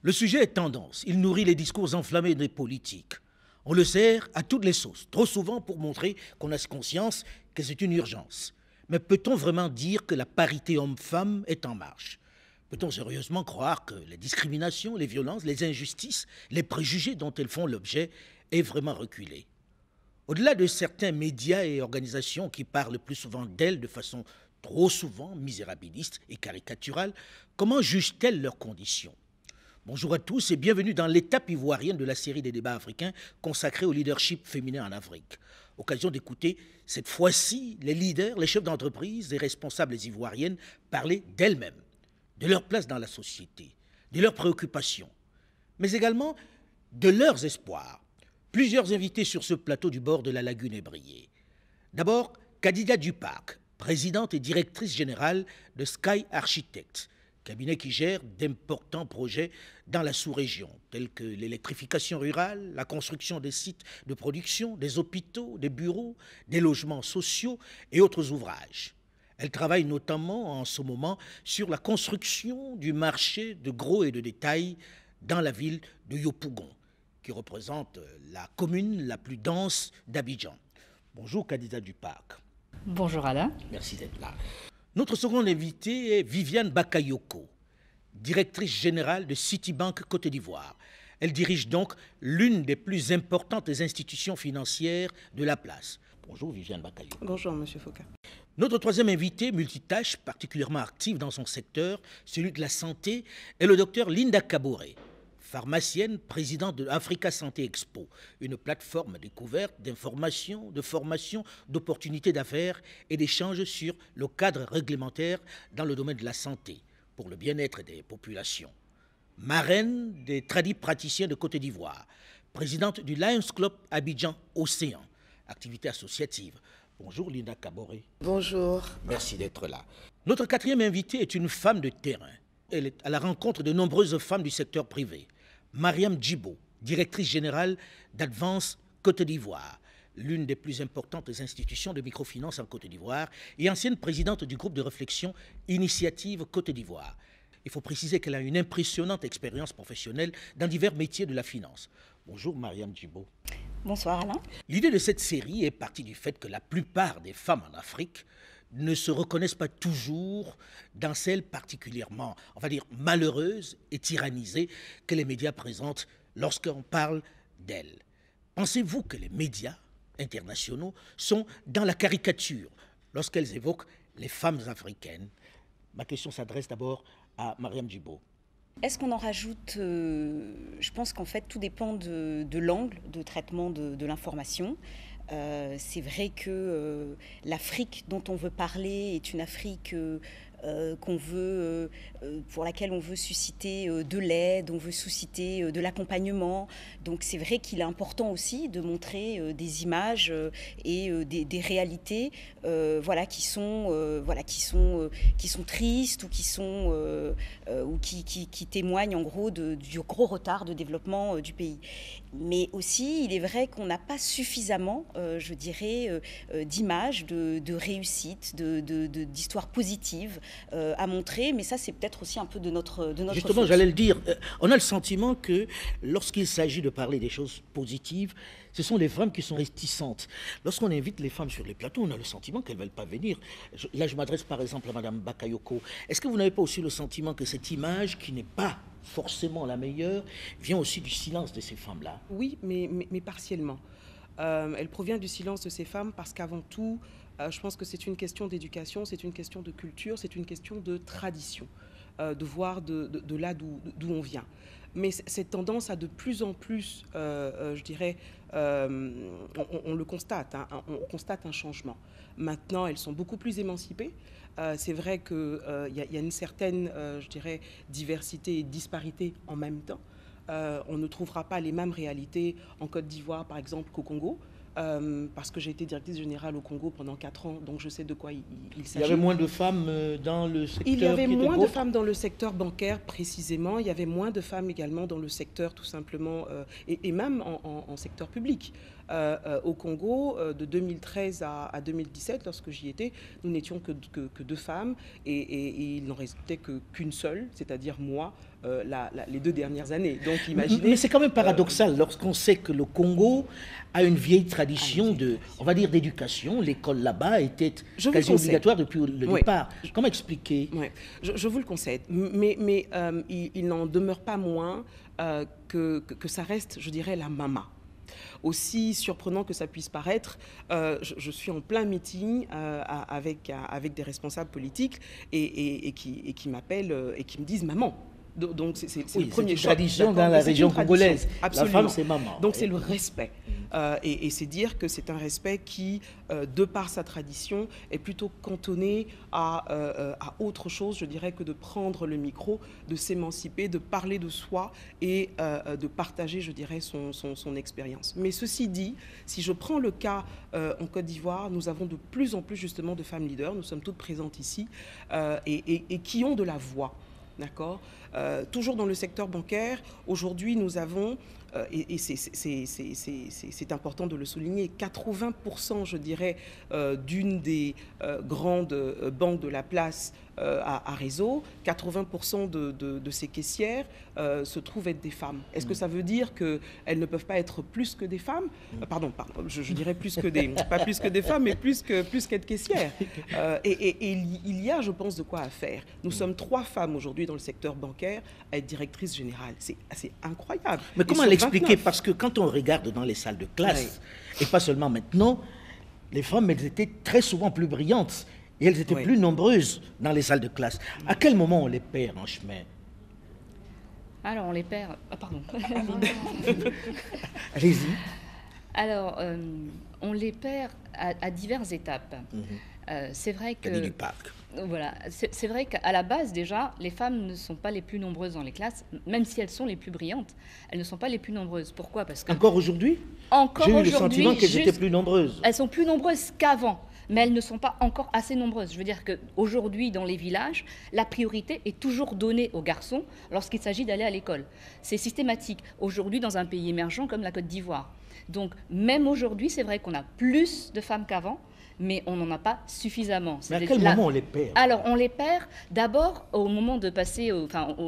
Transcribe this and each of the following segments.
Le sujet est tendance. Il nourrit les discours enflammés des politiques. On le sert à toutes les sauces, trop souvent pour montrer qu'on a conscience que c'est une urgence. Mais peut-on vraiment dire que la parité homme-femme est en marche? Peut-on sérieusement croire que les discriminations, les violences, les injustices, les préjugés dont elles font l'objet aient vraiment reculé? Au-delà de certains médias et organisations qui parlent plus souvent d'elles de façon trop souvent misérabiliste et caricaturale, comment jugent-elles leurs conditions? Bonjour à tous et bienvenue dans l'étape ivoirienne de la série des débats africains consacrée au leadership féminin en Afrique. Occasion d'écouter cette fois-ci les leaders, les chefs d'entreprise et responsables ivoiriennes parler d'elles-mêmes, de leur place dans la société, de leurs préoccupations, mais également de leurs espoirs. Plusieurs invités sur ce plateau du bord de la lagune ébriée. D'abord, Kadija Duparc, présidente et directrice générale de Sky Architects, cabinet qui gère d'importants projets dans la sous-région, tels que l'électrification rurale, la construction des sites de production, des hôpitaux, des bureaux, des logements sociaux et autres ouvrages. Elle travaille notamment en ce moment sur la construction du marché de gros et de détail dans la ville de Yopougon, qui représente la commune la plus dense d'Abidjan. Bonjour Kadija Duparc. Bonjour Alain. Merci d'être là. Notre seconde invitée est Viviane Bakayoko, directrice générale de Citibank Côte d'Ivoire. Elle dirige donc l'une des plus importantes institutions financières de la place. Bonjour Viviane Bakayoko. Bonjour Monsieur Foucault. Notre troisième invitée, multitâche, particulièrement active dans son secteur, celui de la santé, est le docteur Linda Kaboré, pharmacienne, présidente de Africa Santé Expo, une plateforme découverte d'information, de formation, d'opportunités d'affaires et d'échanges sur le cadre réglementaire dans le domaine de la santé pour le bien-être des populations. Marraine des tradis praticiens de Côte d'Ivoire, présidente du Lions Club Abidjan Océan, activité associative. Bonjour Linda Kaboré. Bonjour. Merci d'être là. Notre quatrième invitée est une femme de terrain. Elle est à la rencontre de nombreuses femmes du secteur privé. Mariam Djibo, directrice générale d'Advance Côte d'Ivoire, l'une des plus importantes institutions de microfinance en Côte d'Ivoire et ancienne présidente du groupe de réflexion Initiative Côte d'Ivoire. Il faut préciser qu'elle a une impressionnante expérience professionnelle dans divers métiers de la finance. Bonjour Mariam Djibo. Bonsoir Alain. L'idée de cette série est partie du fait que la plupart des femmes en Afrique ne se reconnaissent pas toujours dans celles particulièrement, on va dire, malheureuses et tyrannisées que les médias présentent lorsqu'on parle d'elles. Pensez-vous que les médias internationaux sont dans la caricature lorsqu'elles évoquent les femmes africaines? Ma question s'adresse d'abord à Mariam Djibo. Est-ce qu'on en rajoute Je pense qu'en fait, tout dépend de l'angle de traitement de l'information. C'est vrai que l'Afrique dont on veut parler est une Afrique pour laquelle on veut susciter de l'aide, on veut susciter de l'accompagnement. Donc c'est vrai qu'il est important aussi de montrer des images et des réalités qui sont tristes ou qui témoignent en gros du gros retard de développement du pays. Mais aussi, il est vrai qu'on n'a pas suffisamment, d'images, de réussite, d'histoires positives à montrer, mais ça c'est peut-être aussi un peu de notre Justement, faute. j'allais le dire, on a le sentiment que lorsqu'il s'agit de parler des choses positives, ce sont les femmes qui sont réticentes. Lorsqu'on invite les femmes sur les plateaux, on a le sentiment qu'elles ne veulent pas venir. Là, je m'adresse par exemple à Mme Bakayoko. Est-ce que vous n'avez pas aussi le sentiment que cette image, qui n'est pas forcément la meilleure, vient aussi du silence de ces femmes-là? Oui, mais partiellement. Elle provient du silence de ces femmes parce qu'avant tout, je pense que c'est une question d'éducation, c'est une question de culture, c'est une question de tradition, de voir de là d'où on vient. Mais cette tendance a de plus en plus, on le constate, on constate un changement. Maintenant, elles sont beaucoup plus émancipées. C'est vrai qu'il y a une certaine, diversité et disparité en même temps. On ne trouvera pas les mêmes réalités en Côte d'Ivoire, par exemple, qu'au Congo. Parce que j'ai été directrice générale au Congo pendant 4 ans, donc je sais de quoi il s'agit. Il y avait moins de femmes dans le secteur? Il y avait moins de femmes dans le secteur bancaire, précisément. Il y avait moins de femmes également dans le secteur, tout simplement, et même en secteur public. Au Congo, de 2013 à 2017, lorsque j'y étais, nous n'étions que 2 femmes et il n'en restait qu'une seule, c'est-à-dire moi, les 2 dernières années. Donc imaginez... Mais c'est quand même paradoxal lorsqu'on sait que le Congo a une vieille tradition on va dire, d'éducation. L'école là-bas était quasi obligatoire depuis le départ. Comment expliquer? Je vous le concède, mais il n'en demeure pas moins que ça reste, je dirais, la mama. Aussi surprenant que ça puisse paraître, je suis en plein meeting avec des responsables politiques et qui m'appellent et qui me disent « maman ». Donc c'est le premier choc. Tradition dans la région congolaise. Absolument. La femme, c'est maman. Donc c'est le respect. Et c'est dire que c'est un respect qui, de par sa tradition, est plutôt cantonné à autre chose, je dirais, que de prendre le micro, de s'émanciper, de parler de soi et de partager, je dirais, son expérience. Mais ceci dit, si je prends le cas en Côte d'Ivoire, nous avons de plus en plus justement de femmes leaders, nous sommes toutes présentes ici, et qui ont de la voix. D'accord. Toujours dans le secteur bancaire, aujourd'hui nous avons, et c'est important de le souligner, 80%, je dirais, d'une des grandes banques de la place à réseau, 80% de ces caissières se trouvent être des femmes. Est-ce que ça veut dire qu'elles ne peuvent pas être plus que des femmes? Pardon, je dirais plus que des, pas plus que des femmes, mais plus qu'être caissières. Et il y a, je pense, de quoi à faire. Nous sommes 3 femmes aujourd'hui dans le secteur bancaire à être directrices générales. C'est incroyable. Mais comment l'expliquer? Parce que quand on regarde dans les salles de classe, et pas seulement maintenant, les femmes, elles étaient très souvent plus brillantes. Et elles étaient plus nombreuses dans les salles de classe. À quel moment on les perd en chemin? Alors, on les perd... Ah, pardon. Allez-y. Alors, on les perd à diverses étapes. C'est vrai que... Du parc. Voilà. C'est vrai qu'à la base, déjà, les femmes ne sont pas les plus nombreuses dans les classes, même si elles sont les plus brillantes. Elles ne sont pas les plus nombreuses. Pourquoi? Parce que... Encore aujourd'hui? Encore aujourd'hui. J'ai eu le sentiment qu'elles étaient plus nombreuses. Elles sont plus nombreuses qu'avant. Mais elles ne sont pas encore assez nombreuses. Je veux dire qu'aujourd'hui, dans les villages, la priorité est toujours donnée aux garçons lorsqu'il s'agit d'aller à l'école. C'est systématique. Aujourd'hui, dans un pays émergent comme la Côte d'Ivoire. Donc, même aujourd'hui, c'est vrai qu'on a plus de femmes qu'avant, mais on n'en a pas suffisamment. Mais à quel moment on les perd? Alors, on les perd d'abord au moment de passer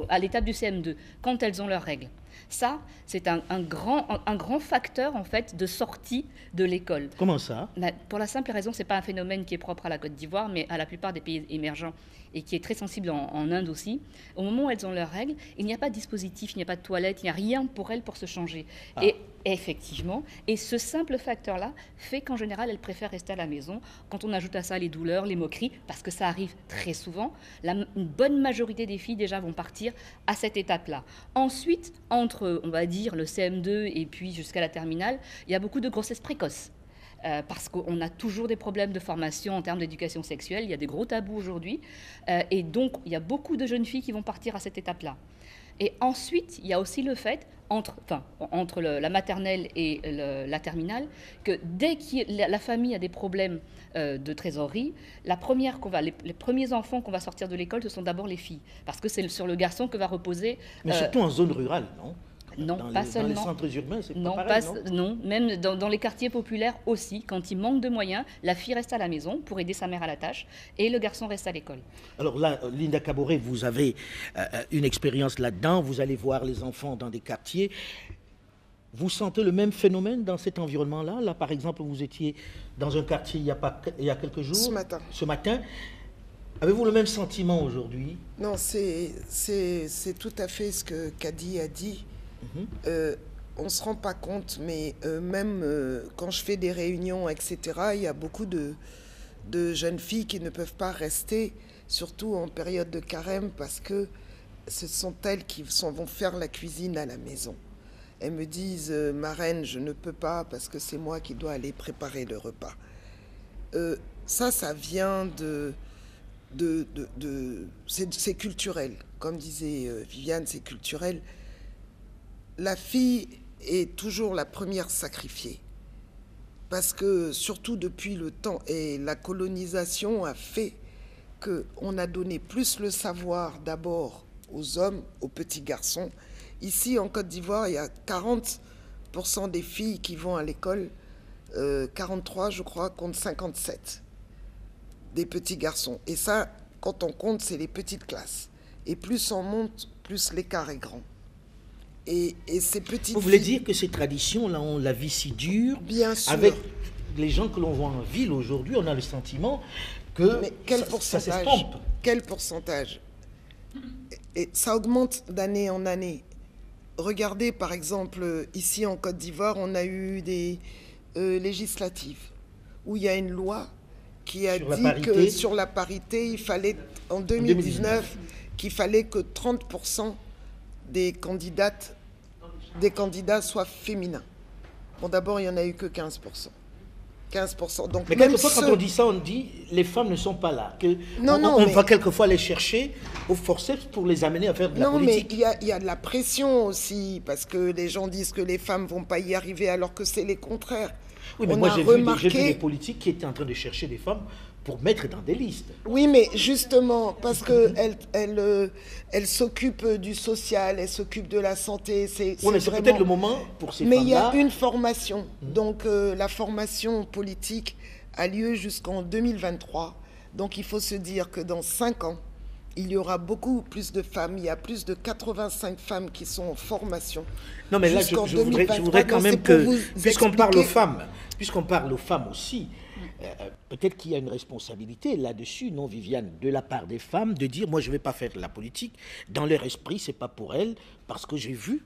à l'étape du CM2, quand elles ont leurs règles. Ça, c'est un grand facteur, en fait, de sortie de l'école. Comment ça? Pour la simple raison, ce n'est pas un phénomène qui est propre à la Côte d'Ivoire, mais à la plupart des pays émergents et qui est très sensible en Inde aussi. Au moment où elles ont leurs règles, il n'y a pas de dispositif, il n'y a pas de toilette, il n'y a rien pour elles pour se changer. Et effectivement, et ce simple facteur-là fait qu'en général, elles préfèrent rester à la maison. Quand on ajoute à ça les douleurs, les moqueries, parce que ça arrive très souvent, une bonne majorité des filles déjà vont partir à cette étape-là. Ensuite, entre, on va dire, le CM2 et puis jusqu'à la terminale, il y a beaucoup de grossesses précoces. Parce qu'on a toujours des problèmes de formation en termes d'éducation sexuelle, il y a des gros tabous aujourd'hui, et donc il y a beaucoup de jeunes filles qui vont partir à cette étape-là. Et ensuite, il y a aussi le fait, entre la maternelle et la terminale, que dès que la famille a des problèmes de trésorerie, les premiers enfants qu'on va sortir de l'école, ce sont d'abord les filles, parce que c'est sur le garçon que va reposer... Mais surtout en zone rurale, non? Non, pas seulement. Dans les centres urbains, c'est pas pareil, non, même dans les quartiers populaires aussi, quand il manque de moyens, la fille reste à la maison pour aider sa mère à la tâche et le garçon reste à l'école. Alors là, Linda Kaboré, vous avez une expérience là-dedans, vous allez voir les enfants dans des quartiers. Vous sentez le même phénomène dans cet environnement-là? Là, par exemple, vous étiez dans un quartier il y a quelques jours. Ce matin. Avez-vous le même sentiment aujourd'hui? Non, c'est tout à fait ce que Kadi a dit. On ne se rend pas compte, mais même quand je fais des réunions, etc., il y a beaucoup de jeunes filles qui ne peuvent pas rester, surtout en période de carême, parce que ce sont elles qui vont faire la cuisine à la maison. Elles me disent, marraine, je ne peux pas parce que c'est moi qui dois aller préparer le repas. Ça vient c'est culturel. Comme disait Viviane, c'est culturel. La fille est toujours la première sacrifiée. Parce que, surtout depuis le temps, et la colonisation a fait qu'on a donné plus le savoir d'abord aux hommes, aux petits garçons. Ici, en Côte d'Ivoire, il y a 40% des filles qui vont à l'école 43, je crois, contre 57 des petits garçons. Et ça, quand on compte, c'est les petites classes. Et plus on monte, plus l'écart est grand. Et ces petites Vous voulez dire que ces traditions-là ont la vie si dure? Bien sûr. Avec les gens que l'on voit en ville aujourd'hui, on a le sentiment que Mais quel ça pourcentage? s'estompe. Quel pourcentage? Et ça augmente d'année en année. Regardez, par exemple, ici en Côte d'Ivoire, on a eu des législatives où il y a une loi qui a dit que sur la parité, il fallait, en 2019, qu'il fallait que 30% des candidats soient féminins. Bon, d'abord, il n'y en a eu que 15%. 15%. Donc, mais quelquefois, quand on dit ça, on dit les femmes ne sont pas là. On va quelquefois les chercher au forceps pour les amener à faire de la politique. Non, mais il y a de la pression aussi, parce que les gens disent que les femmes ne vont pas y arriver alors que c'est les contraires. Oui, mais moi j'ai vu des politiques qui étaient en train de chercher des femmes pour mettre dans des listes. Oui, mais justement, parce qu'elle s'occupe du social, elle s'occupe de la santé. C'est peut-être le moment pour ces femmes-là. Mais il y a une formation. Donc la formation politique a lieu jusqu'en 2023. Donc il faut se dire que dans 5 ans, il y aura beaucoup plus de femmes. Il y a plus de 85 femmes qui sont en formation. Non, mais là, je voudrais quand même que, puisqu'on parle aux femmes aussi, peut-être qu'il y a une responsabilité là-dessus, non, Viviane, de la part des femmes, de dire, moi, je ne vais pas faire de la politique. Dans leur esprit, ce n'est pas pour elles, parce que j'ai vu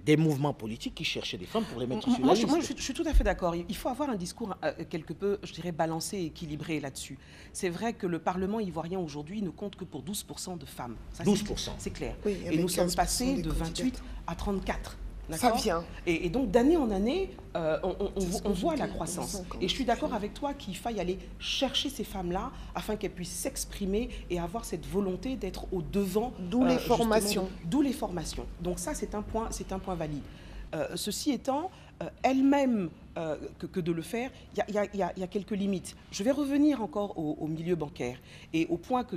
des mouvements politiques qui cherchaient des femmes pour les mettre sur la liste. Moi, je suis tout à fait d'accord. Il faut avoir un discours quelque peu, je dirais, balancé et équilibré là-dessus. C'est vrai que le Parlement ivoirien aujourd'hui ne compte que pour 12% de femmes. Ça, 12%. C'est clair. Oui, et nous sommes passés de 28 à 34. Ça vient. Et donc, d'année en année, on voit la croissance. Et je suis d'accord avec toi qu'il faille aller chercher ces femmes-là afin qu'elles puissent s'exprimer et avoir cette volonté d'être au devant. D'où les formations. D'où les formations. Donc ça, c'est un point valide. Ceci étant, elle-même que de le faire, il y a quelques limites. Je vais revenir encore au milieu bancaire et au point que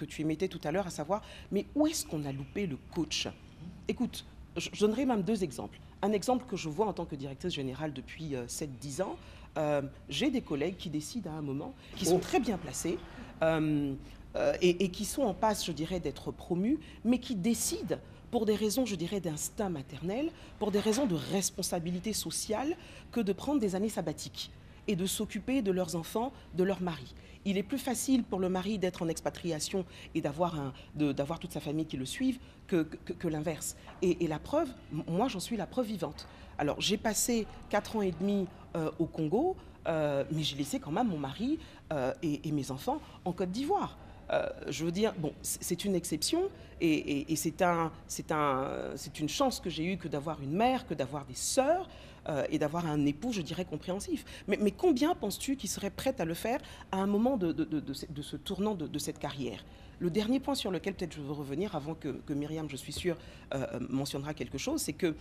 tu émettais tout à l'heure, à savoir, mais où est-ce qu'on a loupé le coach? Écoute, je donnerai même 2 exemples. Un exemple que je vois en tant que directrice générale depuis 7-10 ans, j'ai des collègues qui décident à un moment, qui sont très bien placés et qui sont en passe, je dirais, d'être promus, mais qui décident pour des raisons, je dirais, d'instinct maternel, pour des raisons de responsabilité sociale, que de prendre des années sabbatiques et de s'occuper de leurs enfants, de leur mari. Il est plus facile pour le mari d'être en expatriation et d'avoir toute sa famille qui le suive que l'inverse. Et la preuve, moi j'en suis la preuve vivante. Alors j'ai passé 4 ans et demi au Congo, mais j'ai laissé quand même mon mari et mes enfants en Côte d'Ivoire. Je veux dire, bon, c'est une exception et c'est une chance que j'ai eue que d'avoir une mère, que d'avoir des sœurs et d'avoir un époux, je dirais, compréhensif. Mais combien penses-tu qu'ils seraient prêts à le faire à un moment de ce tournant de cette carrière? Le dernier point sur lequel peut-être je veux revenir avant que Myriam, je suis sûre, mentionnera quelque chose, c'est que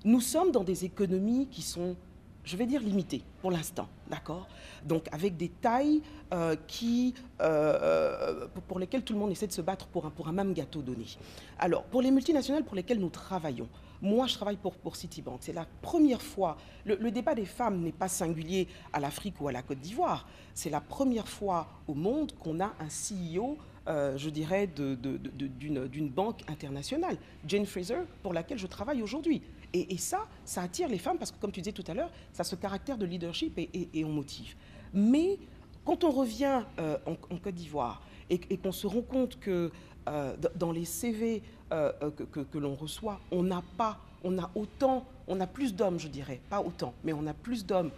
nous sommes dans des économies qui sont, je vais dire, limitées pour l'instant, d'accord? Donc avec des tailles pour lesquelles tout le monde essaie de se battre pour un même gâteau donné. Alors, pour les multinationales pour lesquelles nous travaillons, moi je travaille pour Citibank, c'est la première fois, le débat des femmes n'est pas singulier à l'Afrique ou à la Côte d'Ivoire, c'est la première fois au monde qu'on a un CEO, je dirais, d'une banque internationale, Jane Fraser, pour laquelle je travaille aujourd'hui. Et ça attire les femmes parce que, comme tu disais tout à l'heure, ça a ce caractère de leadership et on motive. Mais quand on revient en Côte d'Ivoire et qu'on se rend compte que dans les CV que l'on reçoit, on a plus d'hommes, je dirais, pas autant, mais on a plus d'hommes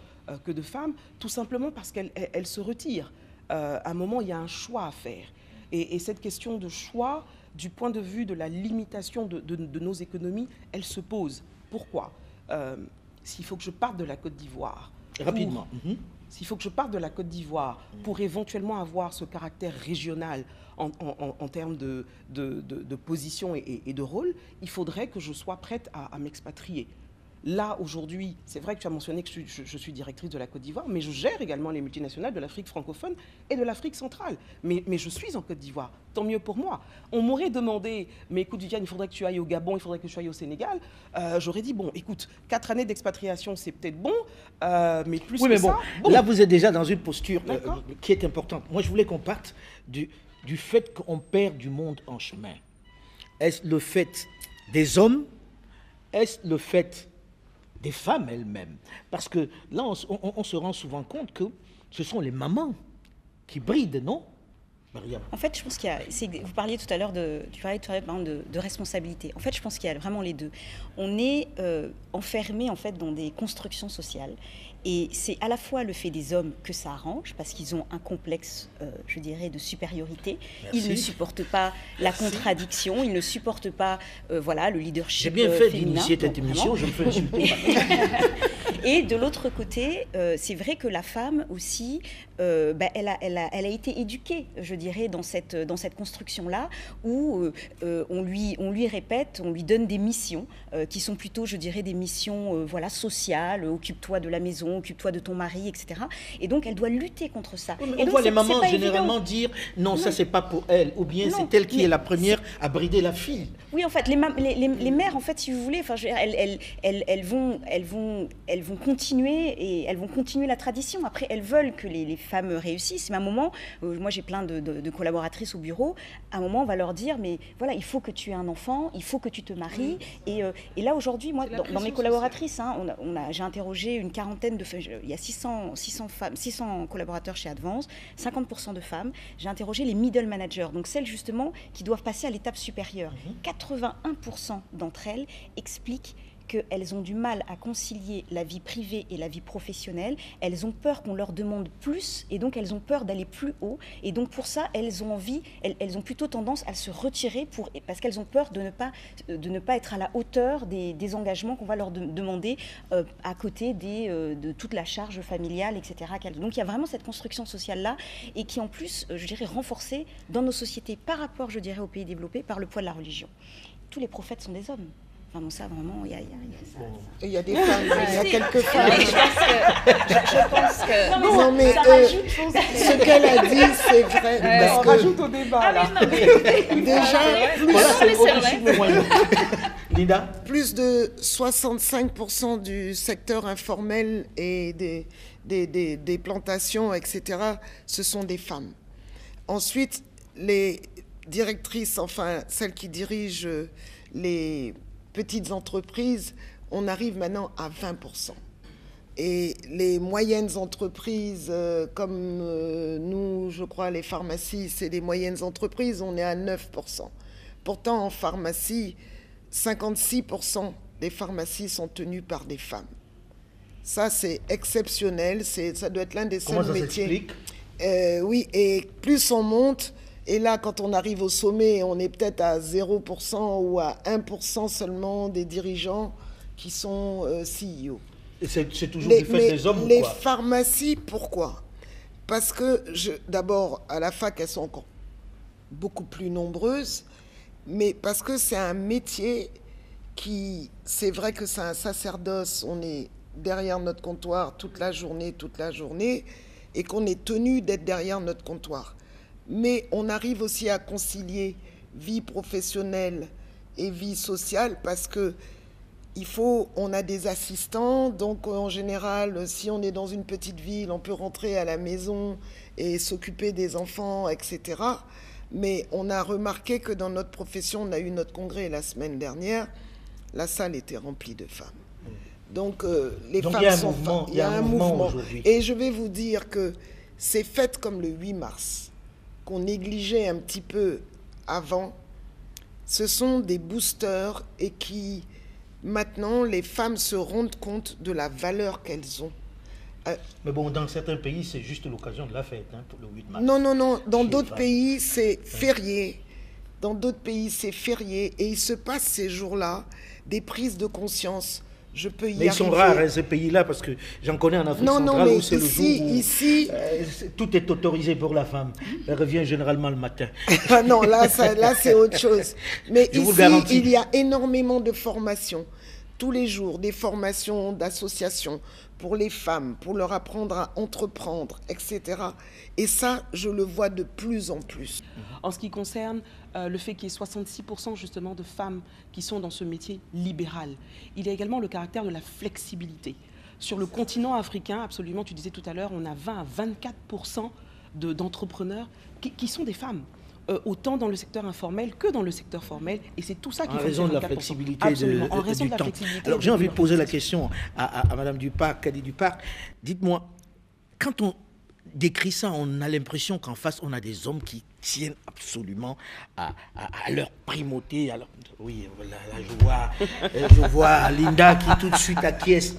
que de femmes, tout simplement parce qu'elles se retirent. À un moment, il y a un choix à faire. Et cette question de choix, du point de vue de la limitation de nos économies, elle se pose. Pourquoi? S'il faut que je parte de la Côte d'Ivoire... Rapidement. S'il faut que je parte de la Côte d'Ivoire pour éventuellement avoir ce caractère régional en termes de position et de rôle, il faudrait que je sois prête à m'expatrier. Là, aujourd'hui, c'est vrai que tu as mentionné que je suis directrice de la Côte d'Ivoire, mais je gère également les multinationales de l'Afrique francophone et de l'Afrique centrale. Mais je suis en Côte d'Ivoire, tant mieux pour moi. On m'aurait demandé, mais écoute Viviane, il faudrait que tu ailles au Gabon, il faudrait que tu ailles au Sénégal. J'aurais dit, bon, écoute, 4 années d'expatriation, c'est peut-être bon, mais plus oui, que mais bon, ça... Bon. là, vous êtes déjà dans une posture qui est importante. Moi, je voulais qu'on parte du fait qu'on perd du monde en chemin. Est-ce le fait des hommes? Est-ce le fait des femmes elles-mêmes? Parce que là, on se rend souvent compte que ce sont les mamans qui brident, non, Mariam? En fait, je pense qu'il y a... Vous parliez tout à l'heure de responsabilité. En fait, je pense qu'il y a vraiment les deux. On est enfermé en fait dans des constructions sociales. Et c'est à la fois le fait des hommes que ça arrange, parce qu'ils ont un complexe, je dirais, de supériorité. Merci. Ils ne supportent pas la contradiction, ils ne supportent pas voilà, le leadership féminin. J'ai bien fait d'initier cette émission, je me fais insulter. Et de l'autre côté, c'est vrai que la femme aussi, elle a été éduquée, je dirais, dans cette construction-là, où on lui répète, on lui donne des missions qui sont plutôt, je dirais, des missions voilà, sociales, occupe-toi de la maison, occupe-toi de ton mari, etc. Et donc, elle doit lutter contre ça. Oui, et on donc, voit les mamans évident. généralement dire non, ça c'est pas pour elle, ou bien c'est elle qui est la première à brider la fille. Oui, en fait, les mères, en fait, si vous voulez, enfin, elles vont continuer et elles vont continuer la tradition. Après, elles veulent que les femmes réussissent. Mais à un moment, moi j'ai plein de collaboratrices au bureau. À un moment, on va leur dire, mais voilà, il faut que tu aies un enfant, il faut que tu te maries. Et là aujourd'hui, moi, dans mes collaboratrices, hein, j'ai interrogé une quarantaine de, il y a 600 femmes, 600 collaborateurs chez Advance, 50% de femmes. J'ai interrogé les middle managers, donc celles justement qui doivent passer à l'étape supérieure. 81% d'entre elles expliquent qu'elles ont du mal à concilier la vie privée et la vie professionnelle. Elles ont peur qu'on leur demande plus et donc elles ont peur d'aller plus haut. Et donc pour ça, elles ont plutôt tendance à se retirer parce qu'elles ont peur de ne pas être à la hauteur des engagements qu'on va leur demander à côté de toute la charge familiale, etc. Donc il y a vraiment cette construction sociale-là et qui en plus, je dirais, renforcée dans nos sociétés par rapport, je dirais, aux pays développés par le poids de la religion. Tous les prophètes sont des hommes. Vraiment, ça, vraiment, il y a ça. Il y a des femmes, il y a quelques femmes. Je pense que... Non, mais ce qu'elle a dit, c'est vrai. On rajoute au débat, là. Déjà, plus de 65% du secteur informel et des plantations, etc., ce sont des femmes. Ensuite, les directrices, enfin, celles qui dirigent les petites entreprises, on arrive maintenant à 20%. Et les moyennes entreprises, comme nous, je crois, les pharmacies, c'est les moyennes entreprises, on est à 9%. Pourtant, en pharmacie, 56% des pharmacies sont tenues par des femmes. Ça, c'est exceptionnel, ça doit être l'un des seuls métiers. Oui, et plus on monte, et là, quand on arrive au sommet, on est peut-être à 0% ou à 1% seulement des dirigeants qui sont CEO. Et c'est toujours du fait des hommes ou quoi? Les pharmacies, pourquoi? Parce que, d'abord, à la fac, elles sont encore beaucoup plus nombreuses, mais parce que c'est un métier qui... C'est vrai que c'est un sacerdoce, on est derrière notre comptoir toute la journée, et qu'on est tenu d'être derrière notre comptoir. Mais on arrive aussi à concilier vie professionnelle et vie sociale parce que on a des assistants, donc en général, si on est dans une petite ville, on peut rentrer à la maison et s'occuper des enfants, etc. Mais on a remarqué que dans notre profession, on a eu notre congrès la semaine dernière, la salle était remplie de femmes. Donc les femmes sont... Il y a un mouvement aujourd'hui. Et je vais vous dire que ces fêtes comme le 8 mars, qu'on négligeait un petit peu avant, ce sont des boosters et qui, maintenant, les femmes se rendent compte de la valeur qu'elles ont. Mais bon, dans certains pays, c'est juste l'occasion de la fête, hein, pour le 8 mars. Non. Dans d'autres pays, c'est férié. Dans d'autres pays, c'est férié. Et il se passe ces jours-là des prises de conscience. Je peux y arriver. Ils sont rares, hein, ces pays-là, parce que j'en connais en Afrique centrale où c'est le jour où tout est autorisé pour la femme. Elle revient généralement le matin. Non, là c'est autre chose. Mais ici, il y a énormément de formations. tous les jours des formations d'associations pour les femmes, pour leur apprendre à entreprendre, etc. Et ça, je le vois de plus en plus. En ce qui concerne le fait qu'il y ait 66% justement de femmes qui sont dans ce métier libéral, il y a également le caractère de la flexibilité. Sur le continent africain, absolument, tu disais tout à l'heure, on a 20 à 24% d'entrepreneurs qui sont des femmes. Autant dans le secteur informel que dans le secteur formel. Et c'est tout ça qui fait en raison de la flexibilité en raison du de la temps. flexibilité. Alors j'ai envie de poser la question à Madame Duparc, Kady Duparc. Dites-moi, quand on décrit ça, on a l'impression qu'en face, on a des hommes qui tiennent absolument à leur primauté. Alors, oui, là, je vois Linda qui tout de suite acquiesce.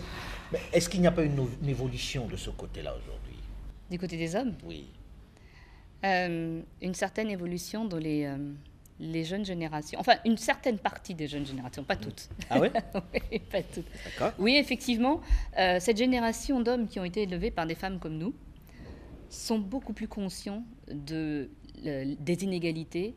Mais est-ce qu'il n'y a pas une évolution de ce côté-là aujourd'hui? Du côté des hommes? Oui. Une certaine évolution dans les jeunes générations, enfin une certaine partie des jeunes générations, pas toutes. Ah ouais? Oui, pas toutes. D'accord. Oui, effectivement, cette génération d'hommes qui ont été élevés par des femmes comme nous sont beaucoup plus conscients des inégalités,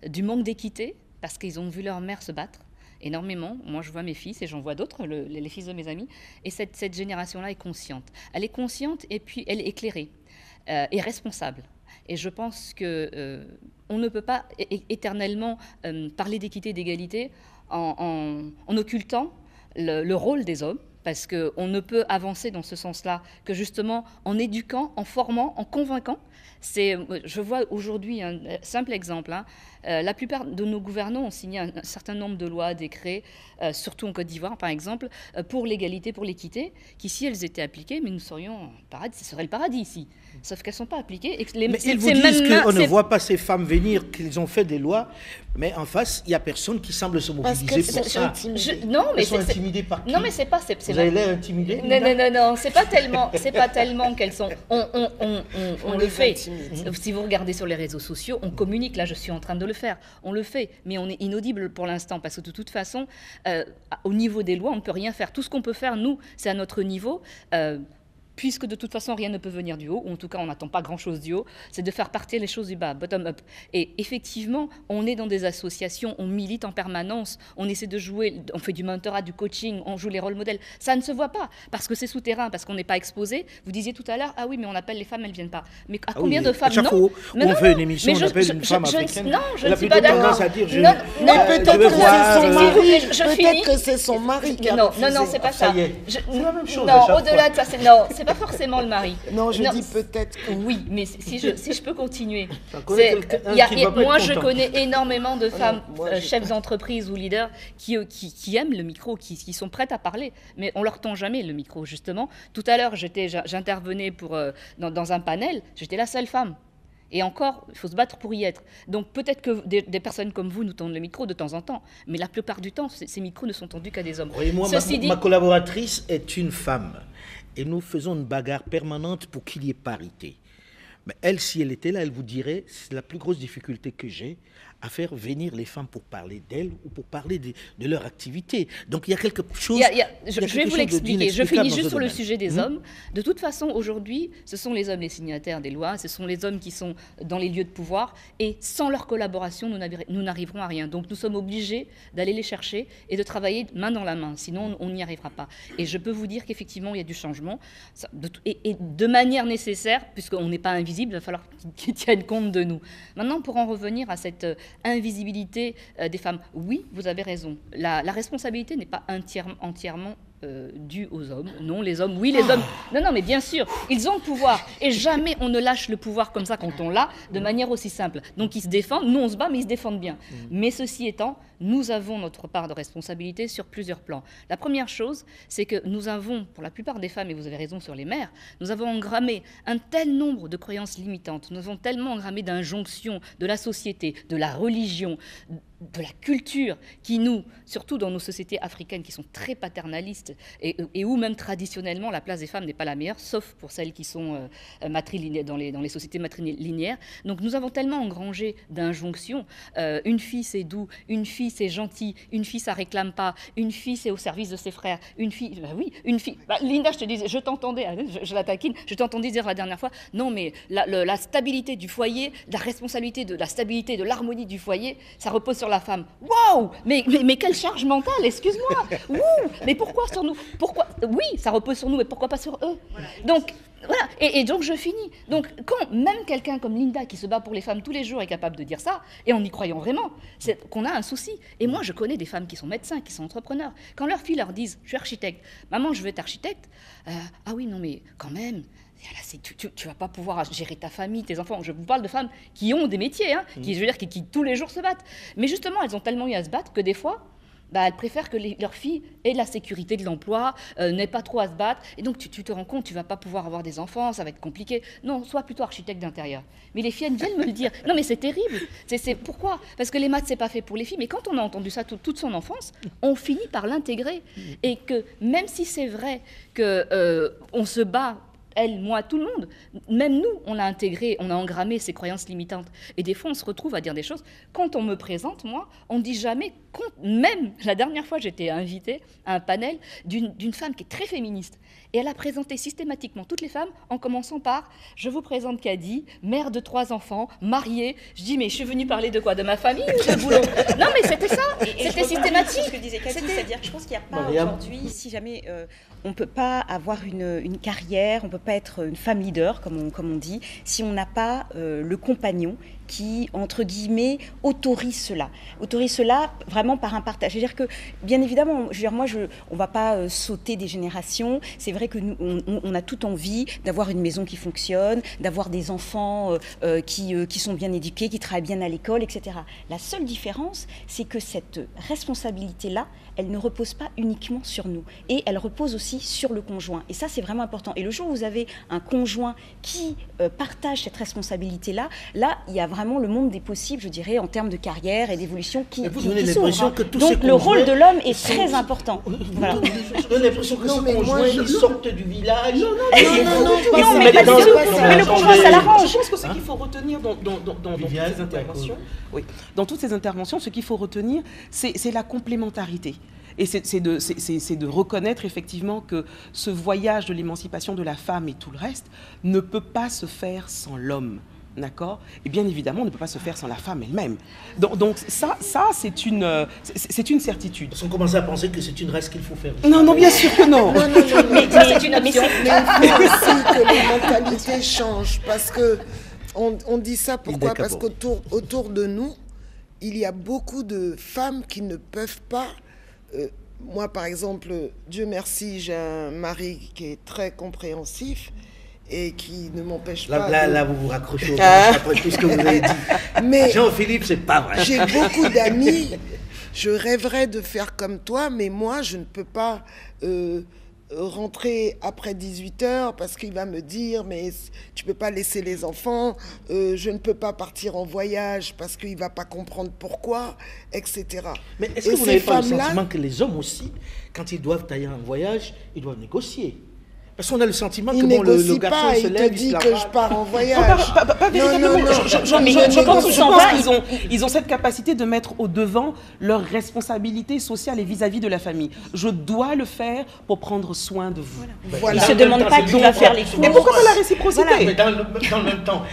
du manque d'équité, parce qu'ils ont vu leur mère se battre énormément. Moi, je vois mes fils et j'en vois d'autres, les fils de mes amis, et cette génération-là est consciente. Elle est consciente et puis elle est éclairée et responsable. Et je pense qu'on ne peut pas éternellement parler d'équité et d'égalité en occultant le rôle des hommes, parce qu'on ne peut avancer dans ce sens-là que justement en éduquant, en formant, en convainquant. Je vois aujourd'hui un simple exemple. La plupart de nos gouvernants ont signé un certain nombre de lois, décrets, surtout en Côte d'Ivoire par exemple, pour l'égalité, pour l'équité, qui si elles étaient appliquées, mais nous serions paradis, ce serait le paradis ici. Sauf qu'elles ne sont pas appliquées. Mais ils vous disent qu'on ne voit pas ces femmes venir, qu'ils ont fait des lois, mais en face, il n'y a personne qui semble se mobiliser pour ça. Non, mais elles sont intimidées par qui? Non, mais c'est pas... Vous avez l'air intimidée? Non, c'est pas tellement qu'elles sont... On le fait. Si vous regardez sur les réseaux sociaux, on communique. Là, je suis en train de le faire. On le fait, mais on est inaudible pour l'instant, parce que de toute façon, au niveau des lois, on ne peut rien faire. Tout ce qu'on peut faire, nous, c'est à notre niveau... puisque de toute façon rien ne peut venir du haut, ou en tout cas on n'attend pas grand-chose du haut, c'est de faire partir les choses du bas, bottom-up. Et effectivement, on est dans des associations, on milite en permanence, on essaie de jouer, on fait du mentorat, du coaching, on joue les rôles modèles. Ça ne se voit pas, parce que c'est souterrain, parce qu'on n'est pas exposé. Vous disiez tout à l'heure, ah oui, mais on appelle les femmes, elles ne viennent pas. Mais à combien de femmes? À chaque fois on fait une émission, on appelle une femme africaine. Non, je ne suis pas d'accord. Mais peut-être que c'est son mari qui a refusé. Non, c'est pas ça. C'est la même chose. Non, au-delà de ça, c'est pas forcément le mari. Non, je dis peut-être. Oui, mais si je peux continuer. Moi, je connais énormément de femmes chefs d'entreprise ou leaders qui aiment le micro, qui sont prêtes à parler, mais on leur tend jamais le micro, justement. Tout à l'heure, j'intervenais dans un panel, j'étais la seule femme. Et encore, il faut se battre pour y être. Donc peut-être que des personnes comme vous nous tendent le micro de temps en temps, mais la plupart du temps, ces micros ne sont tendus qu'à des hommes. Et moi, ma collaboratrice est une femme. Et nous faisons une bagarre permanente pour qu'il y ait parité. Mais elle, si elle était là, elle vous dirait, c'est la plus grosse difficulté que j'ai à faire venir les femmes pour parler d'elles ou pour parler de leur activité. Donc il y a quelque chose... Je vais vous l'expliquer. Je finis juste sur le sujet des hommes. De toute façon, aujourd'hui, ce sont les hommes les signataires des lois, ce sont les hommes qui sont dans les lieux de pouvoir, et sans leur collaboration, nous n'arriverons à rien. Donc nous sommes obligés d'aller les chercher et de travailler main dans la main, sinon on n'y arrivera pas. Et je peux vous dire qu'effectivement, il y a du changement, et de manière nécessaire, puisqu'on n'est pas invisible, il va falloir qu'ils tiennent compte de nous. Maintenant, pour en revenir à cette invisibilité des femmes, oui, vous avez raison. La responsabilité n'est pas entièrement due aux hommes. Non, les hommes, oui, les hommes. Non, mais bien sûr, ils ont le pouvoir. Et jamais on ne lâche le pouvoir comme ça quand on l'a, de manière aussi simple. Donc ils se défendent, nous on se bat, mais ils se défendent bien. Mais ceci étant, nous avons notre part de responsabilité sur plusieurs plans. La première chose, c'est que nous avons, pour la plupart des femmes, et vous avez raison sur les mères, nous avons engrammé un tel nombre de croyances limitantes, nous avons tellement engrammé d'injonctions de la société, de la religion, de la culture qui nous, surtout dans nos sociétés africaines qui sont très paternalistes et où même traditionnellement la place des femmes n'est pas la meilleure, sauf pour celles qui sont dans les sociétés matrilinéaires. Donc nous avons tellement engrangé d'injonctions. Une fille c'est doux, une fille c'est gentil, une fille ça réclame pas, une fille c'est au service de ses frères, une fille, une fille. Linda, je te disais, je t'entendais, je la taquine, je t'entendais dire la dernière fois, non mais la stabilité du foyer, la responsabilité de la stabilité, de l'harmonie du foyer, ça repose sur sur la femme. Waouh, mais quelle charge mentale, excuse-moi. Ouh, mais pourquoi sur nous? Pourquoi? Oui, ça repose sur nous, mais pourquoi pas sur eux? Donc, voilà, et donc je finis. Donc, quand même quelqu'un comme Linda, qui se bat pour les femmes tous les jours, est capable de dire ça, et en y croyant vraiment, c'est qu'on a un souci. Et moi, je connais des femmes qui sont médecins, qui sont entrepreneurs. Quand leurs filles leur disent, je suis architecte, maman, je veux être architecte, ah oui, non, mais quand même, tu vas pas pouvoir gérer ta famille, tes enfants. Je vous parle de femmes qui ont des métiers, hein, qui, je veux dire, qui tous les jours se battent. Mais justement, elles ont tellement eu à se battre que des fois, elles préfèrent que leurs filles aient la sécurité de l'emploi, n'aient pas trop à se battre. Et donc, tu te rends compte, tu vas pas pouvoir avoir des enfants, ça va être compliqué. Non, sois plutôt architecte d'intérieur. Mais les filles, elles viennent me le dire. Non, mais c'est terrible. Pourquoi? Parce que les maths, c'est pas fait pour les filles. Mais quand on a entendu ça toute son enfance, on finit par l'intégrer. Et que même si c'est vrai qu'on se bat, elle, moi, tout le monde, même nous, on a intégré, on a engrammé ces croyances limitantes. Et des fois, on se retrouve à dire des choses. Quand on me présente, moi, on ne dit jamais, même la dernière fois, j'étais invitée à un panel d'une femme qui est très féministe. Et elle a présenté systématiquement toutes les femmes en commençant par « Je vous présente Kadi, mère de 3 enfants, mariée. » Je dis « Mais je suis venue parler de quoi? De ma famille ou de boulot ?» Non, mais c'était ça, c'était systématique. Ce que disait Kadi, c'est-à-dire que je pense qu'il n'y a pas aujourd'hui, si jamais on ne peut pas avoir une carrière, on ne peut pas être une femme leader, comme on dit, si on n'a pas le compagnon qui, entre guillemets, autorise cela vraiment par un partage. C'est-à-dire que, bien évidemment, je veux dire, moi, on ne va pas sauter des générations. C'est vrai que nous, on a toute envie d'avoir une maison qui fonctionne, d'avoir des enfants qui sont bien éduqués, qui travaillent bien à l'école, etc. La seule différence, c'est que cette responsabilité-là, elle ne repose pas uniquement sur nous. Et elle repose aussi sur le conjoint. Et ça, c'est vraiment important. Et le jour où vous avez un conjoint qui partage cette responsabilité-là, là, il y a vraiment le monde des possibles, je dirais, en termes de carrière et d'évolution qui s'ouvre. Donc le rôle de l'homme est très important. Voilà. Je donne l'impression que ces conjoints, ils sortent du village. Non, mais pas du tout. Mais le conjoint, ça l'arrange. Je pense que ce qu'il faut retenir dans toutes ces interventions, dans toutes ces interventions, ce qu'il faut retenir, c'est la complémentarité. Et c'est de reconnaître effectivement que ce voyage de l'émancipation de la femme et tout le reste ne peut pas se faire sans l'homme. D'accord? Et bien évidemment, on ne peut pas se faire sans la femme elle-même. Donc ça c'est une certitude. Parce qu'on commence à penser que c'est une race qu'il faut faire. Non, bien sûr que non. Mais ça, c'est une option. Mais il faut aussi que les mentalités changent. Parce que on dit ça, pourquoi? Parce qu'autour de nous, il y a beaucoup de femmes qui ne peuvent pas... moi, par exemple, Dieu merci, j'ai un mari qui est très compréhensif et qui ne m'empêche pas... Là, vous vous raccrochez au après tout ce que vous avez dit. Mais Jean-Philippe, c'est pas vrai. J'ai beaucoup d'amis, je rêverais de faire comme toi, mais moi, je ne peux pas rentrer après 18h parce qu'il va me dire, mais tu ne peux pas laisser les enfants, je ne peux pas partir en voyage parce qu'il ne va pas comprendre pourquoi, etc. Mais est-ce que vous n'avez pas le sentiment que les hommes aussi, quand ils doivent aller en voyage, ils doivent négocier? Parce qu'on a le sentiment que le garçon se lève, il te dit que je pars en voyage. Pas véritablement. Je pense qu'ils ont cette capacité de mettre au devant leur responsabilité sociale et vis-à-vis de la famille. Je dois le faire pour prendre soin de vous. Voilà. Ils ne se demandent pas qui va faire les courses. Mais pourquoi pas la réciprocité? Mais dans le même temps,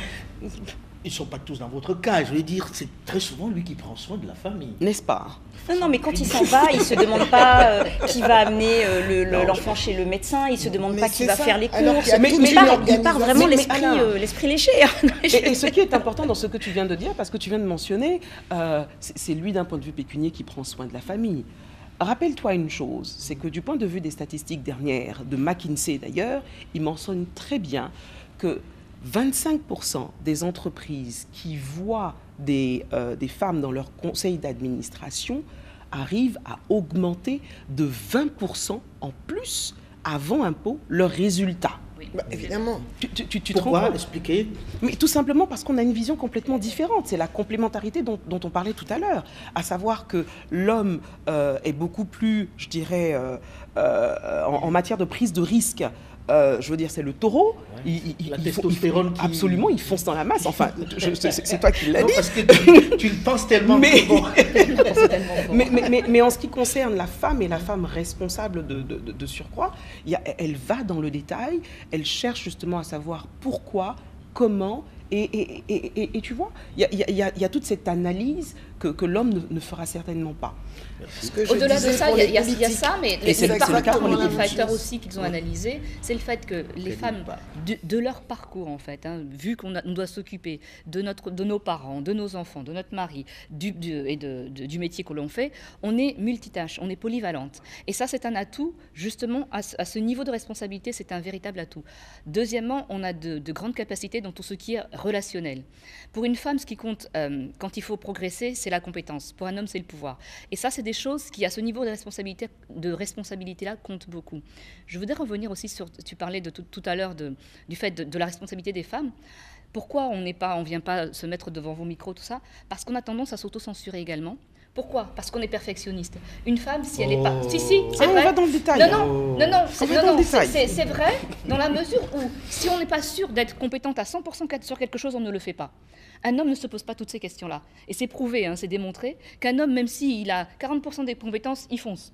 ils ne sont pas tous dans votre cas. Je veux dire, c'est très souvent lui qui prend soin de la famille. N'est-ce pas? Non, mais quand il s'en va, il ne se demande pas qui va amener l'enfant chez le médecin, il ne se demande pas qui va faire les courses. Il part vraiment l'esprit léger. Et ce qui est important dans ce que tu viens de dire, parce que tu viens de mentionner, c'est lui d'un point de vue pécunier qui prend soin de la famille. Rappelle-toi une chose, c'est que du point de vue des statistiques dernières, de McKinsey d'ailleurs, il mentionne très bien que 25% des entreprises qui voient des femmes dans leur conseil d'administration arrivent à augmenter de 20% en plus avant impôt leurs résultats. Bah, évidemment. Tu Pourquoi expliquer? Mais tout simplement parce qu'on a une vision complètement différente. C'est la complémentarité dont on parlait tout à l'heure. À savoir que l'homme est beaucoup plus, je dirais, en matière de prise de risque. Je veux dire, c'est le taureau. La testostérone absolument, il fonce dans la masse. Enfin, c'est toi qui l'as dit. Parce que tu le penses tellement. Mais en ce qui concerne la femme et la femme responsable de surcroît, elle va dans le détail, elle cherche justement à savoir pourquoi, comment, et tu vois, il y a toute cette analyse que l'homme ne fera certainement pas. Au-delà de ça, il y a ça, mais le les facteurs aussi qu'ils ont analysés, c'est le fait que les femmes, de leur parcours en fait, vu qu'on doit s'occuper de nos parents, de nos enfants, de notre mari, du métier que l'on fait, on est multitâche, on est polyvalente. Et ça, c'est un atout, justement, à ce niveau de responsabilité, c'est un véritable atout. Deuxièmement, on a de grandes capacités dans tout ce qui est relationnel. Pour une femme, ce qui compte quand il faut progresser, c'est la compétence. Pour un homme, c'est le pouvoir. Et ça, c'est des choses qui, à ce niveau de responsabilité-là, comptent beaucoup. Je voudrais revenir aussi sur, tu parlais tout à l'heure du fait de la responsabilité des femmes. Pourquoi on ne vient pas se mettre devant vos micros, tout ça? Parce qu'on a tendance à s'auto-censurer également. Pourquoi? Parce qu'on est perfectionniste. Une femme, si elle n'est pas... Si, c'est vrai. On va dans le détail. Non, c'est vrai, dans la mesure où, si on n'est pas sûr d'être compétente à 100% sur quelque chose, on ne le fait pas. Un homme ne se pose pas toutes ces questions-là. Et c'est prouvé, c'est démontré, qu'un homme, même s'il a 40% des compétences, il fonce.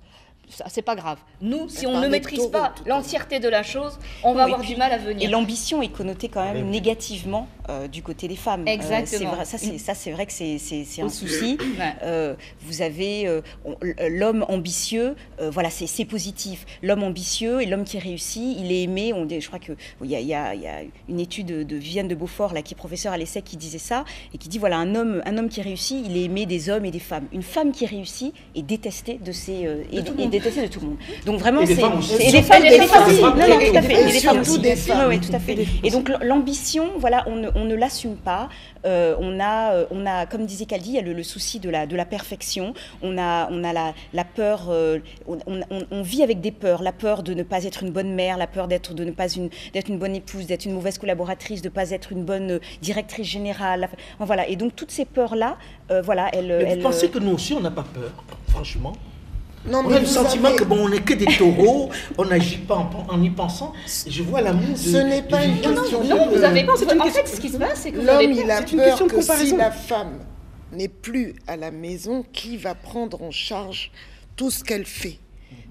C'est pas grave. Nous, si on ne maîtrise pas l'entièreté de la chose, on va avoir du mal à venir. Et l'ambition est connotée quand même négativement du côté des femmes. Exactement. C'est vrai que c'est un souci. Vous avez l'homme ambitieux, voilà, c'est positif. L'homme ambitieux et l'homme qui réussit, il est aimé. Je crois qu'il y a une étude de Viviane de Beaufort, là, qui est professeure à l'ESSEC, qui disait ça, et qui dit, voilà, un homme qui réussit, il est aimé des hommes et des femmes. Une femme qui réussit est détestée de détestée de tout le monde. Donc vraiment, c'est les femmes aussi. Non, tout à fait. Et les femmes aussi. Oui, tout à fait. Et donc l'ambition, voilà, on ne l'assume pas. On a, comme disait Kaldi, il y a le souci de la perfection. On a la peur. On vit avec des peurs. La peur de ne pas être une bonne mère, la peur d'être une bonne épouse, d'être une mauvaise collaboratrice, de ne pas être une bonne directrice générale. Voilà. Et donc toutes ces peurs-là, voilà, elles. Vous pensez que nous aussi, on n'a pas peur, franchement? Non, on a le sentiment que on n'est que des taureaux, on n'agit pas en y pensant. Je vois l'amour. Ce n'est pas une question. Non, vous avez. En fait, ce qui se passe, c'est que l'homme, il a peur que si la femme n'est plus à la maison, qui va prendre en charge tout ce qu'elle fait?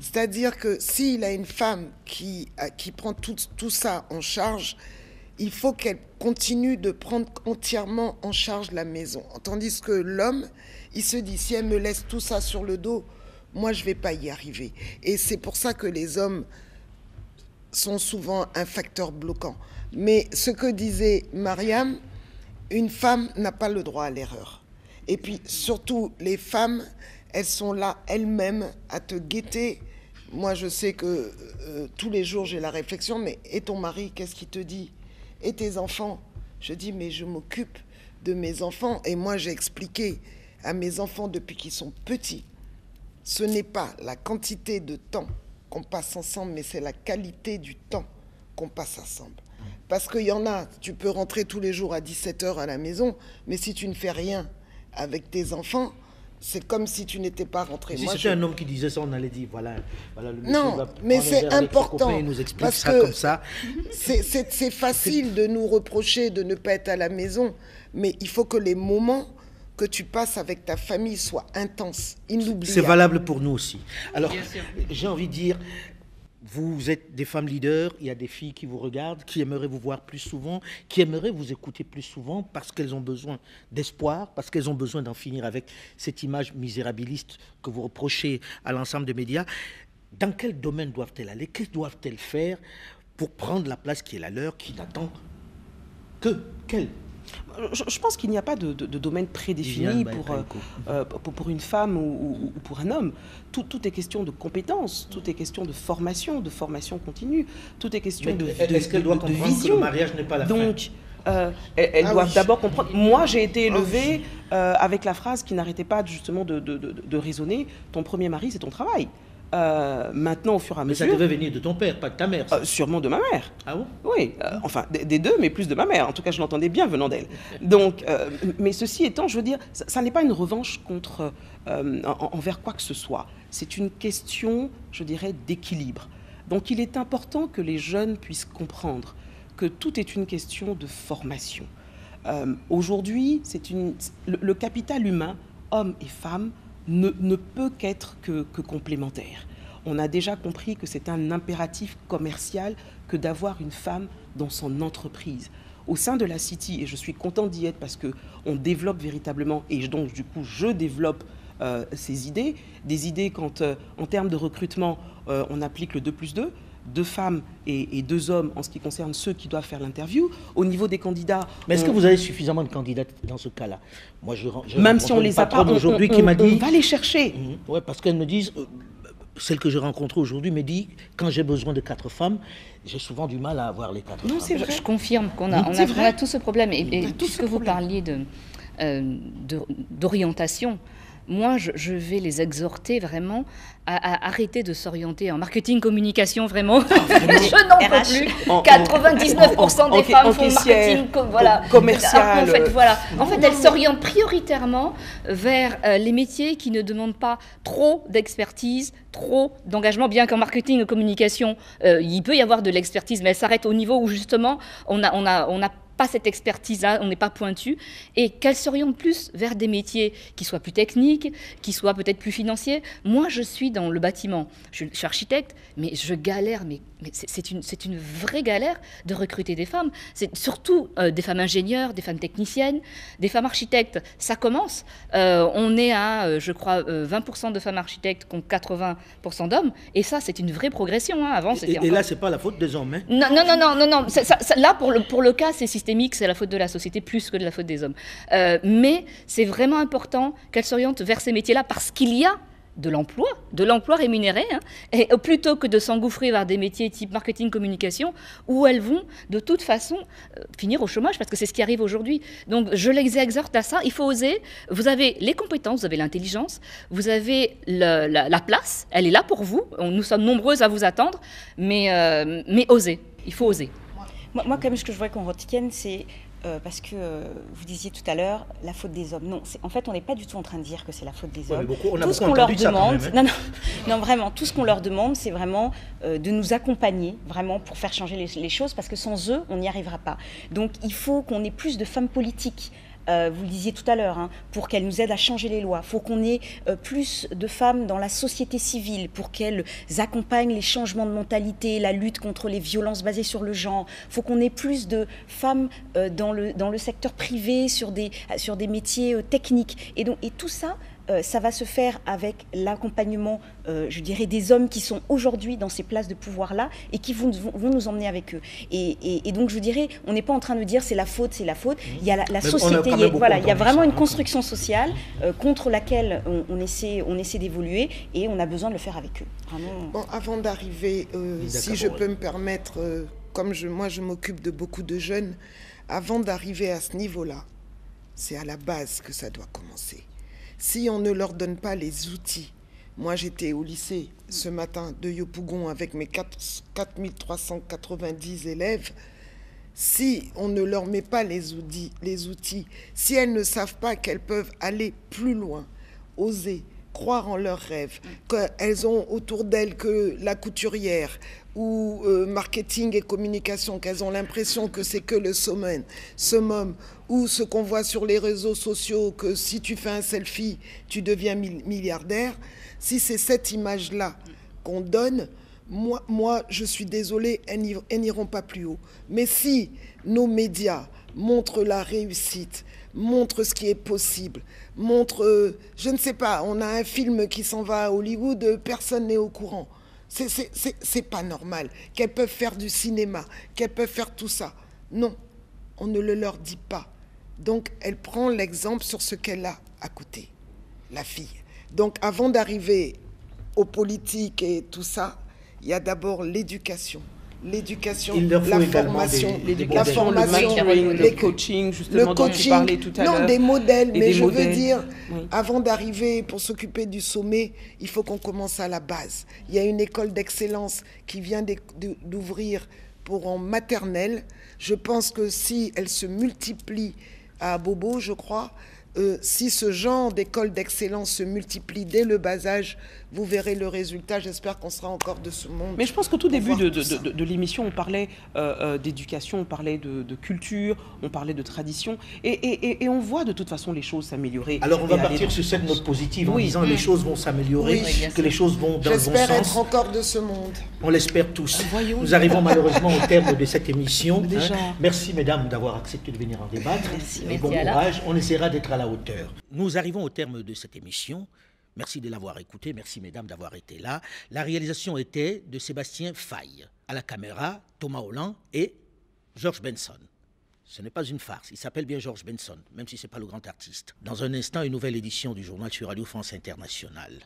C'est-à-dire que s'il a une femme qui prend tout ça en charge, il faut qu'elle continue de prendre entièrement en charge la maison. Tandis que l'homme, il se dit, si elle me laisse tout ça sur le dos, moi, je ne vais pas y arriver. Et c'est pour ça que les hommes sont souvent un facteur bloquant. Mais ce que disait Mariam, une femme n'a pas le droit à l'erreur. Et puis, surtout, les femmes, elles sont là elles-mêmes à te guetter. Moi, je sais que tous les jours, j'ai la réflexion, mais et ton mari, qu'est-ce qu'il te dit? Et tes enfants? Je dis, mais je m'occupe de mes enfants. Et moi, j'ai expliqué à mes enfants depuis qu'ils sont petits, ce n'est pas la quantité de temps qu'on passe ensemble, mais c'est la qualité du temps qu'on passe ensemble. Parce qu'il y en a, tu peux rentrer tous les jours à 17h à la maison, mais si tu ne fais rien avec tes enfants, c'est comme si tu n'étais pas rentré. Si c'était un homme qui disait ça, on allait dire, voilà le monsieur non, va mais c'est important. Il nous explique parce ça que comme ça. C'est facile de nous reprocher de ne pas être à la maison, mais il faut que les moments que tu passes avec ta famille soient intenses, inoubliables. C'est valable pour nous aussi. Alors, j'ai envie de dire, vous êtes des femmes leaders, il y a des filles qui vous regardent, qui aimeraient vous voir plus souvent, qui aimeraient vous écouter plus souvent parce qu'elles ont besoin d'espoir, parce qu'elles ont besoin d'en finir avec cette image misérabiliste que vous reprochez à l'ensemble des médias. Dans quel domaine doivent-elles aller? Qu'est-ce doivent-elles faire pour prendre la place qui est la leur, qui n'attend qu'elles? Je pense qu'il n'y a pas de domaine prédéfini pour une femme ou pour un homme. Tout est question de compétences, tout est question de formation continue, tout est question de vision. Est-ce qu'elle doit comprendre que le mariage n'est pas la fin? Donc, elles doivent d'abord comprendre. Moi, j'ai été élevée avec la phrase qui n'arrêtait pas justement de résonner. Ton premier mari, c'est ton travail. Maintenant, au fur et à mesure... Mais ça devait venir de ton père, pas de ta mère. Sûrement de ma mère. Ah bon? Oui, enfin, des deux, mais plus de ma mère. En tout cas, je l'entendais bien venant d'elle. Donc, mais ceci étant, je veux dire, ça n'est pas une revanche envers quoi que ce soit. C'est une question, je dirais, d'équilibre. Donc, il est important que les jeunes puissent comprendre que tout est une question de formation. Aujourd'hui, le capital humain, hommes et femmes, ne peut qu'être que complémentaire. On a déjà compris que c'est un impératif commercial que d'avoir une femme dans son entreprise. au sein de la City, et je suis contente d'y être parce qu'on développe véritablement, et donc du coup je développe ces idées, des idées quand en termes de recrutement on applique le 2+2, 2 femmes et 2 hommes en ce qui concerne ceux qui doivent faire l'interview. Au niveau des candidats... Mais est-ce que vous avez suffisamment de candidats dans ce cas-là? Moi, même si on les a pas, aujourd'hui qui m'a dit... on va les chercher. Oui, parce qu'elles me disent... Celle que j'ai rencontrée aujourd'hui me dit, quand j'ai besoin de 4 femmes, j'ai souvent du mal à avoir les 4 femmes. Non, c'est vrai. Je confirme qu'on a, on a tout ce problème. Et puisque vous parliez d'orientation, moi, je vais les exhorter vraiment à arrêter de s'orienter en marketing, communication, vraiment. Je n'en peux plus. 99% des femmes font marketing, commercial. En fait, elles s'orientent prioritairement vers les métiers qui ne demandent pas trop d'expertise, trop d'engagement, bien qu'en marketing et communication, il peut y avoir de l'expertise, mais elle s'arrête au niveau où justement on n'a pas cette expertise-là, on n'est pas pointu, et qu'elle s'oriente plus vers des métiers qui soient plus techniques, qui soient peut-être plus financiers. Moi, je suis dans le bâtiment. Je suis architecte, mais je galère, mais c'est une vraie galère de recruter des femmes. C'est surtout des femmes ingénieures, des femmes techniciennes, des femmes architectes. Ça commence. On est à, je crois, 20% de femmes architectes contre 80% d'hommes, et ça, c'est une vraie progression. Hein. Avant, c'était et là, c'est pas la faute des hommes. Hein. Non. Là, pour le cas, c'est systémique, c'est la faute de la société plus que de la faute des hommes. Mais c'est vraiment important qu'elles s'orientent vers ces métiers-là parce qu'il y a de l'emploi rémunéré, hein, et plutôt que de s'engouffrer vers des métiers type marketing, communication, où elles vont de toute façon finir au chômage, parce que c'est ce qui arrive aujourd'hui. Donc je les exhorte à ça, il faut oser, vous avez les compétences, vous avez l'intelligence, vous avez la place, elle est là pour vous, nous sommes nombreuses à vous attendre, mais osez, il faut oser. Moi, quand même, ce que je voudrais qu'on retienne, c'est parce que vous disiez tout à l'heure la faute des hommes. Non, en fait, on n'est pas du tout en train de dire que c'est la faute des hommes. Tout ce qu'on leur demande, non, vraiment, tout ce qu'on leur demande, c'est vraiment de nous accompagner, vraiment, pour faire changer les choses, parce que sans eux, on n'y arrivera pas. Donc, il faut qu'on ait plus de femmes politiques. Vous le disiez tout à l'heure, hein, pour qu'elles nous aident à changer les lois. Il faut qu'on ait plus de femmes dans la société civile pour qu'elles accompagnent les changements de mentalité, la lutte contre les violences basées sur le genre. Il faut qu'on ait plus de femmes dans le secteur privé, sur des métiers techniques. Et tout ça, ça va se faire avec l'accompagnement, je dirais, des hommes qui sont aujourd'hui dans ces places de pouvoir-là et qui vont nous emmener avec eux. Et donc, je dirais, on n'est pas en train de dire c'est la faute. Il y a la société, il y a vraiment une construction sociale contre laquelle on essaie d'évoluer, et on a besoin de le faire avec eux. Vraiment. Bon, avant d'arriver, si je peux me permettre, comme moi je m'occupe de beaucoup de jeunes, avant d'arriver à ce niveau-là, c'est à la base que ça doit commencer. Si on ne leur donne pas les outils, moi j'étais au lycée ce matin de Yopougon avec mes 4390 élèves, si on ne leur met pas les outils, si elles ne savent pas qu'elles peuvent aller plus loin, oser, croire en leurs rêves, qu'elles ont autour d'elles que la couturière ou marketing et communication, qu'elles ont l'impression que c'est que le summum, ou ce qu'on voit sur les réseaux sociaux, que si tu fais un selfie, tu deviens milliardaire. Si c'est cette image-là qu'on donne, moi, je suis désolée, elles n'iront pas plus haut. Mais si nos médias montrent la réussite, montrent ce qui est possible, montrent, je ne sais pas, on a un film qui s'en va à Hollywood, personne n'est au courant. C'est pas normal qu'elles peuvent faire du cinéma, qu'elles peuvent faire tout ça. Non, on ne le leur dit pas. Donc, elle prend l'exemple sur ce qu'elle a à côté, la fille. Donc, avant d'arriver aux politiques et tout ça, il y a d'abord l'éducation. L'éducation, la formation, le coaching, justement, dont tu parlais tout à l'heure. Non, des modèles, mais je veux dire, avant d'arriver pour s'occuper du sommet, il faut qu'on commence à la base. Il y a une école d'excellence qui vient d'ouvrir en maternelle. Je pense que si elle se multiplie à Bobo, je crois, si ce genre d'école d'excellence se multiplie dès le bas âge, vous verrez le résultat. J'espère qu'on sera encore de ce monde. Mais je pense qu'au tout début voir tout ça. de l'émission, on parlait d'éducation, on parlait de culture, on parlait de tradition. Et on voit de toute façon les choses s'améliorer. Alors on va et aller partir dans sur ce cette sens. note positive en Oui. disant les choses vont s'améliorer, Oui. que les choses vont dans le bon J'espère être sens. encore de ce monde. On l'espère tous. Voyons. Nous arrivons malheureusement au terme de cette émission. Déjà. Merci mesdames d'avoir accepté de venir en débattre. Merci, Et merci, bon Alain. courage, on essaiera d'être à la hauteur. Nous arrivons au terme de cette émission. Merci de l'avoir écouté, merci mesdames d'avoir été là. La réalisation était de Sébastien Faye. À la caméra, Thomas Holland et Georges Benson. Ce n'est pas une farce, il s'appelle bien Georges Benson, même si ce n'est pas le grand artiste. Dans un instant, une nouvelle édition du journal sur Radio France Internationale.